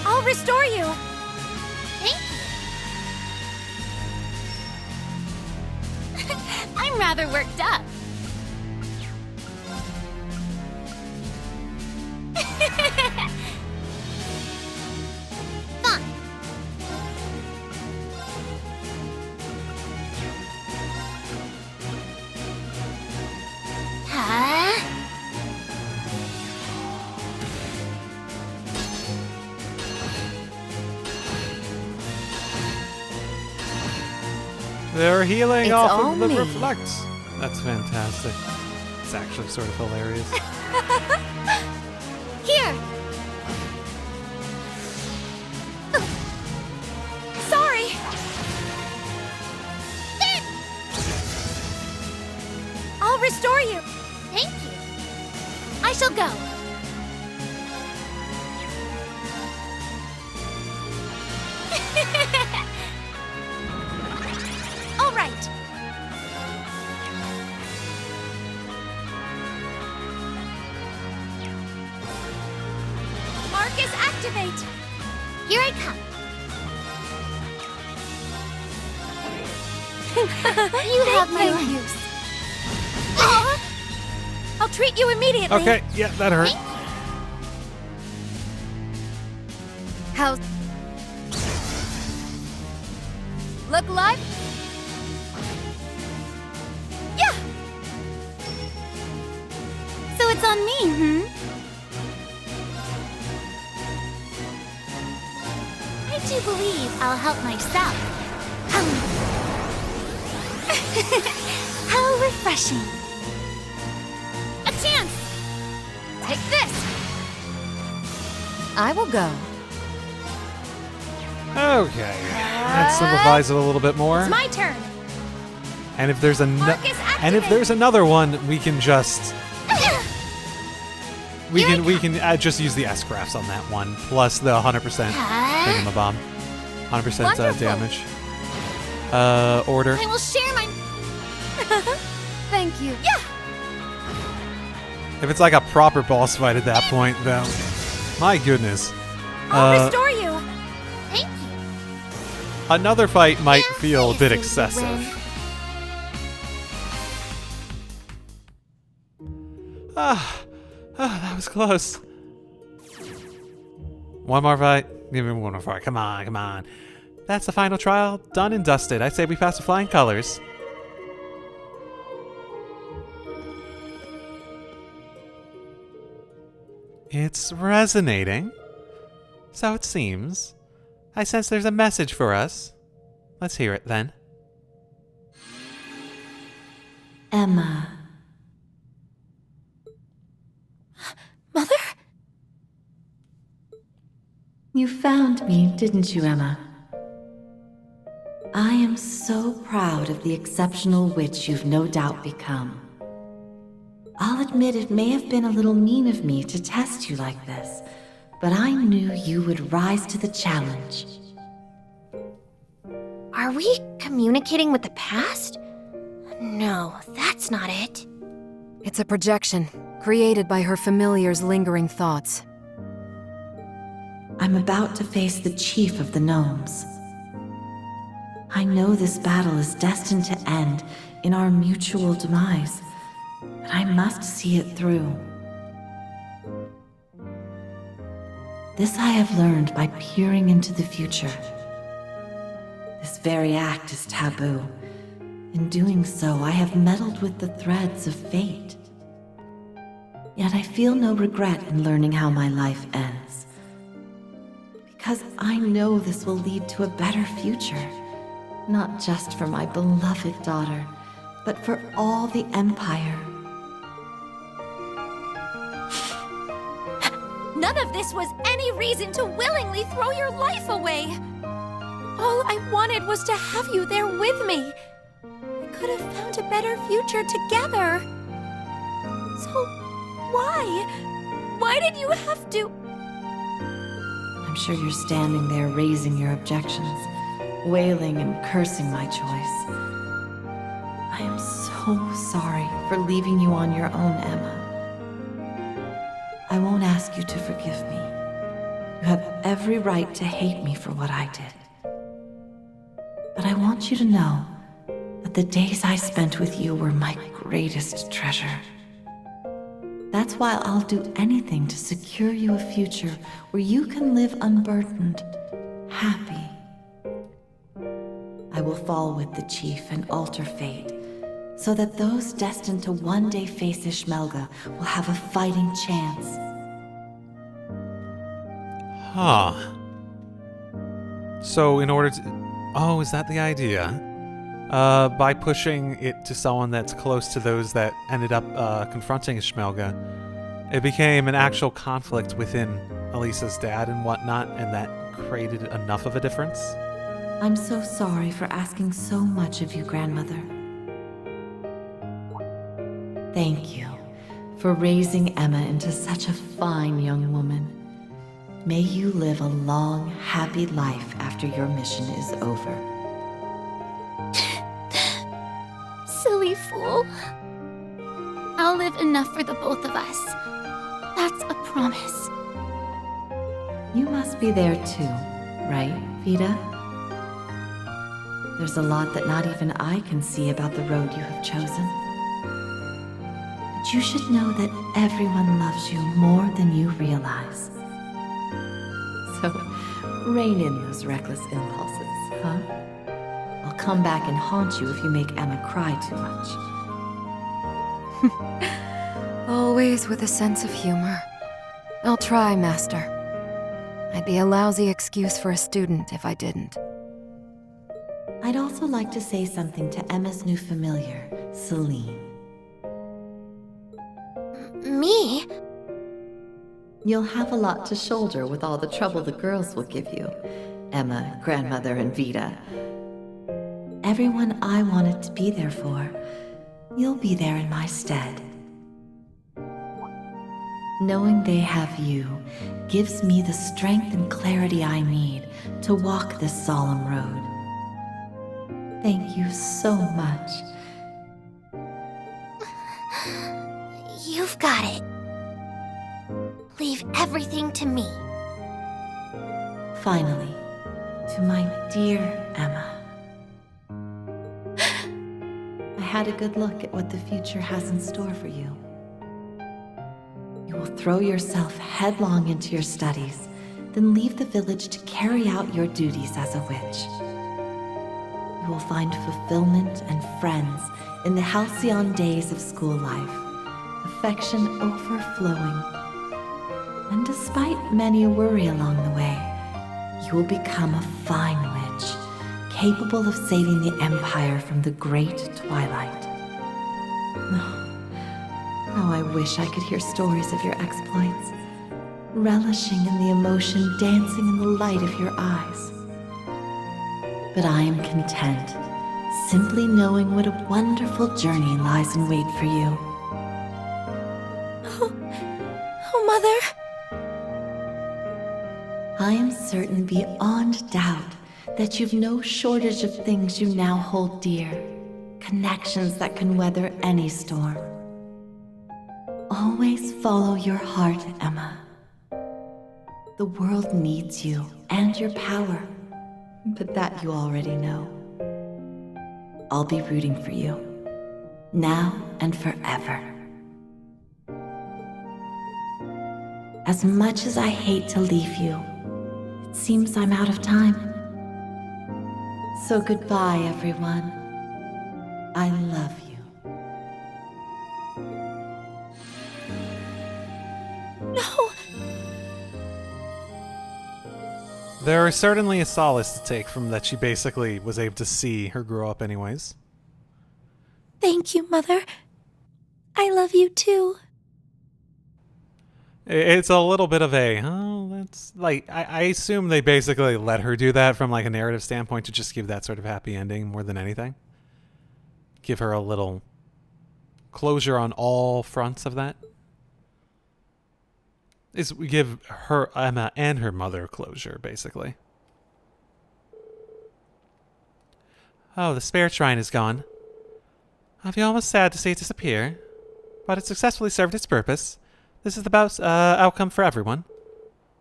I'll restore you. Thank you. I'm I'm rather worked up. Fine. Huh? They're healing It's off all of the me. reflects. That's fantastic. It's actually sort of hilarious. Here. Sorry. I'll restore you. Thank you. I shall go. All right. Marcus, activate. Here I come. You have my use. I'll treat you immediately. Okay, yeah, that hurt. How's... Look live? Yeah. So it's on me, I do believe I'll help myself. How refreshing. A chance. Take this! I will go. Okay, that simplifies it a little bit more. It's my turn. And if there's Marcus, another one, we can just we can just use the S crafts on that one plus the 100% thingamabob, 100% Wonderful. damage. Order. I will share my. Thank you. Yeah. If it's like a proper boss fight at that point, though, my goodness. I'll restore you. Thank you. Another fight might Yeah, feel a bit this is a excessive. That was close. One more fight. Give me one more fight. Come on, come on. That's the final trial, done and dusted. I say we pass with flying colors. It's resonating. So it seems. I sense there's a message for us. Let's hear it then. Emma. Mother? You found me, didn't you, Emma? I am so proud of the exceptional witch you've no doubt become. I'll admit it may have been a little mean of me to test you like this, but I knew you would rise to the challenge. Are we communicating with the past? No, that's not it. It's a projection, created by her familiar's lingering thoughts. I'm about to face the chief of the gnomes. I know this battle is destined to end in our mutual demise, but I must see it through. This I have learned by peering into the future. This very act is taboo. In doing so, I have meddled with the threads of fate. Yet I feel no regret in learning how my life ends. Because I know this will lead to a better future. Not just for my beloved daughter, but for all the Empire. None of this was any reason to willingly throw your life away. All I wanted was to have you there with me. We could have found a better future together. So, why? Why did you have to? I'm sure you're standing there raising your objections, wailing and cursing my choice. I am so sorry for leaving you on your own, Emma. I won't ask you to forgive me. You have every right to hate me for what I did. But I want you to know that that the days I spent with you were my greatest treasure. That's why I'll do anything to secure you a future where you can live unburdened, happy. I will fall with the chief and alter fate, so that those destined to one day face Ishmelga will have a fighting chance. Huh. So in order to... Oh, is that the idea? By pushing it to someone that's close to those that ended up confronting Ishmelga, it became an actual conflict within Elisa's dad and whatnot, and that created enough of a difference? I'm so sorry for asking so much of you, Grandmother. Thank you for raising Emma into such a fine young woman. May you live a long, happy life after your mission is over. Silly fool. I'll live enough for the both of us. That's a promise. You must be there too, right, Vida? There's a lot that not even I can see about the road you have chosen. But you should know that everyone loves you more than you realize. So, rein in those reckless impulses, huh? I'll come back and haunt you if you make Emma cry too much. Always with a sense of humor. I'll try, Master. I'd be a lousy excuse for a student if I didn't. I'd also like to say something to Emma's new familiar, Celine. Me? You'll have a lot to shoulder with all the trouble the girls will give you. Emma, Grandmother, and Vida. Everyone I wanted to be there for, you'll be there in my stead. Knowing they have you gives me the strength and clarity I need to walk this solemn road. Thank you so much. You've got it. Leave everything to me. Finally, to my dear Emma. I had a good look at what the future has in store for you. You will throw yourself headlong into your studies, then leave the village to carry out your duties as a witch. You will find fulfillment and friends in the halcyon days of school life, affection overflowing. And despite many a worry along the way, you will become a fine witch, capable of saving the Empire from the great twilight. How I wish I could hear stories of your exploits, relishing in the emotion dancing in the light of your eyes. But I am content, simply knowing what a wonderful journey lies in wait for you. Oh, Mother. I am certain beyond doubt that you've no shortage of things you now hold dear, connections that can weather any storm. Always follow your heart, Emma. The world needs you and your power, but that you already know. I'll be rooting for you, now and forever. As much as I hate to leave you, it seems I'm out of time. So goodbye, everyone. I love you. No! There is certainly a solace to take from that she basically was able to see her grow up anyways. Thank you, Mother. I love you too. It's a little bit of a, oh, that's like, I assume they basically let her do that from like a narrative standpoint to just give that sort of happy ending more than anything. Give her a little closure on all fronts of that. Is we give her, Emma, and her mother closure, basically. Oh, the spirit shrine is gone. I feel almost sad to see it disappear, but it successfully served its purpose. This is the best outcome for everyone.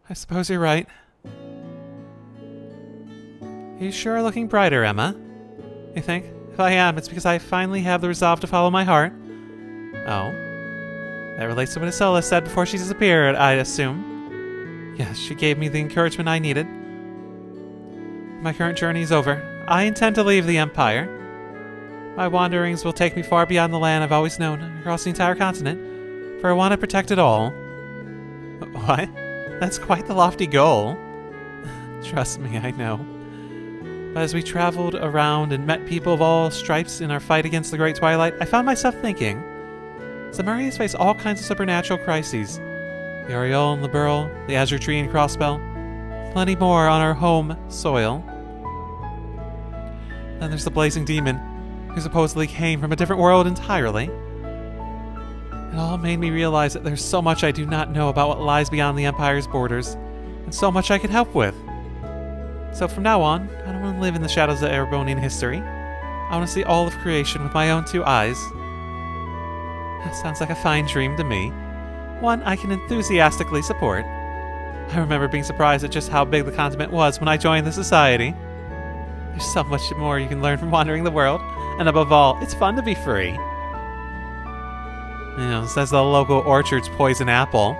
I suppose you're right. You sure are looking brighter, Emma. You think? If I am, it's because I finally have the resolve to follow my heart. Oh. That relates to what Isola said before she disappeared, I assume. Yes, she gave me the encouragement I needed. My current journey is over. I intend to leave the Empire. My wanderings will take me far beyond the land I've always known, across the entire continent, for I want to protect it all. What? That's quite the lofty goal. Trust me, I know. But as we traveled around and met people of all stripes in our fight against the Great Twilight, I found myself thinking, Zemuria has faced all kinds of supernatural crises. The Aureole and the Burl, the Azure Tree and Crossbell, plenty more on our home soil. Then there's the Blazing Demon, who supposedly came from a different world entirely. It all made me realize that there's so much I do not know about what lies beyond the Empire's borders, and so much I could help with. So from now on, I don't want to live in the shadows of Erebonian history. I want to see all of creation with my own two eyes. That sounds like a fine dream to me. One I can enthusiastically support. I remember being surprised at just how big the continent was when I joined the society. There's so much more you can learn from wandering the world, and above all, it's fun to be free. You know, says the local orchard's poison apple.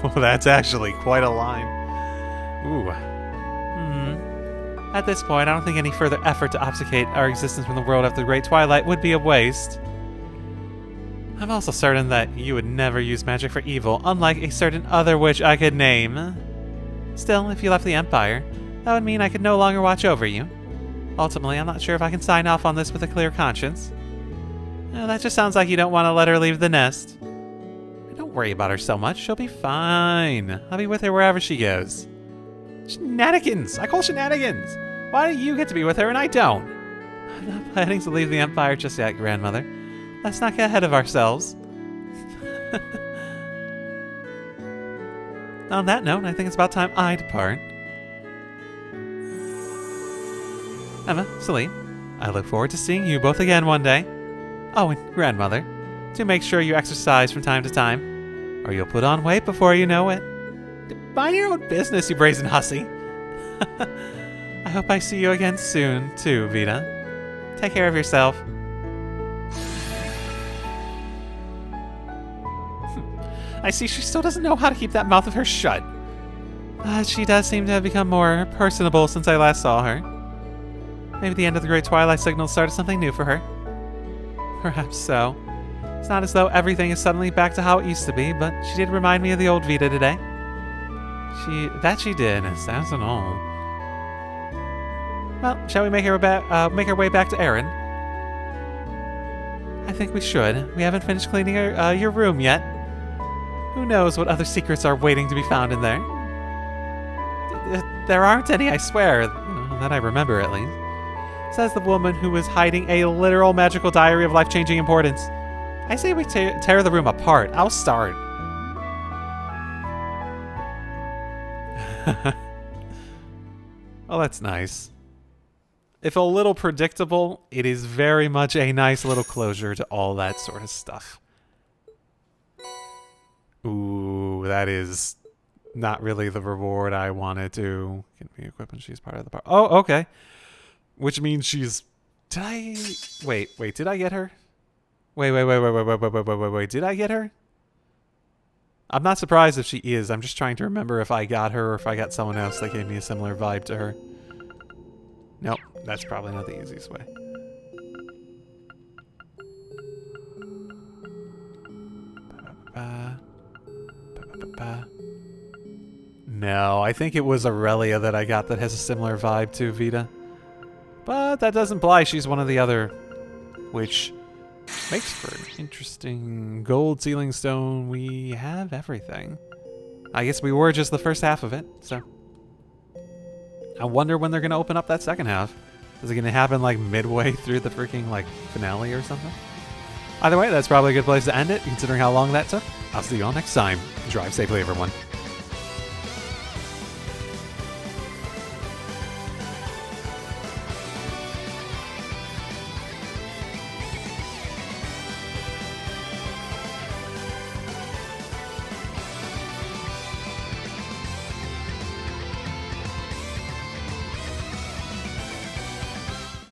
Oh, that's actually quite a line. Ooh. At this point, I don't think any further effort to obfuscate our existence from the world after the Great Twilight would be a waste. I'm also certain that you would never use magic for evil, unlike a certain other witch I could name. Still, if you left the Empire, that would mean I could no longer watch over you. Ultimately, I'm not sure if I can sign off on this with a clear conscience. That just sounds like you don't want to let her leave the nest. Don't worry about her so much. She'll be fine. I'll be with her wherever she goes. Shenanigans! I call shenanigans! Why do you get to be with her and I don't? I'm not planning to leave the Empire just yet, Grandmother. Let's not get ahead of ourselves. On that note, I think it's about time I depart. Emma, Celine, I look forward to seeing you both again one day. Oh, and Grandmother, do make sure you exercise from time to time, or you'll put on weight before you know it. Mind your own business, you brazen hussy. I hope I see you again soon, too, Vita. Take care of yourself. I see she still doesn't know how to keep that mouth of hers shut. She does seem to have become more personable since I last saw her. Maybe the end of the Great Twilight Signal started something new for her. Perhaps so. It's not as though everything is suddenly back to how it used to be, but she did remind me of the old Vita today. She did, as and all. Well, shall we make our way back to Erin? I think we should. We haven't finished cleaning your room yet. Who knows what other secrets are waiting to be found in there? There aren't any, I swear. That I remember, at least. Says the woman who is hiding a literal magical diary of life-changing importance. I say we tear the room apart. I'll start. Oh, that's nice. If a little predictable, it is very much a nice little closure to all that sort of stuff. Ooh, that is not really the reward I wanted to. Can be equipped when she's part of the part. Oh, okay. Which means she's... Did I... Wait, did I get her? Wait, did I get her? I'm not surprised if she is. I'm just trying to remember if I got her or if I got someone else that gave me a similar vibe to her. Nope, that's probably not the easiest way. No, I think it was Aurelia that I got that has a similar vibe to Vita. But that doesn't imply she's one of the other, which makes for an interesting gold sealing stone. We have everything. I guess we were just the first half of it, so. I wonder when they're going to open up that second half. Is it going to happen like midway through the freaking like finale or something? Either way, that's probably a good place to end it, considering how long that took. I'll see you all next time. Drive safely, everyone.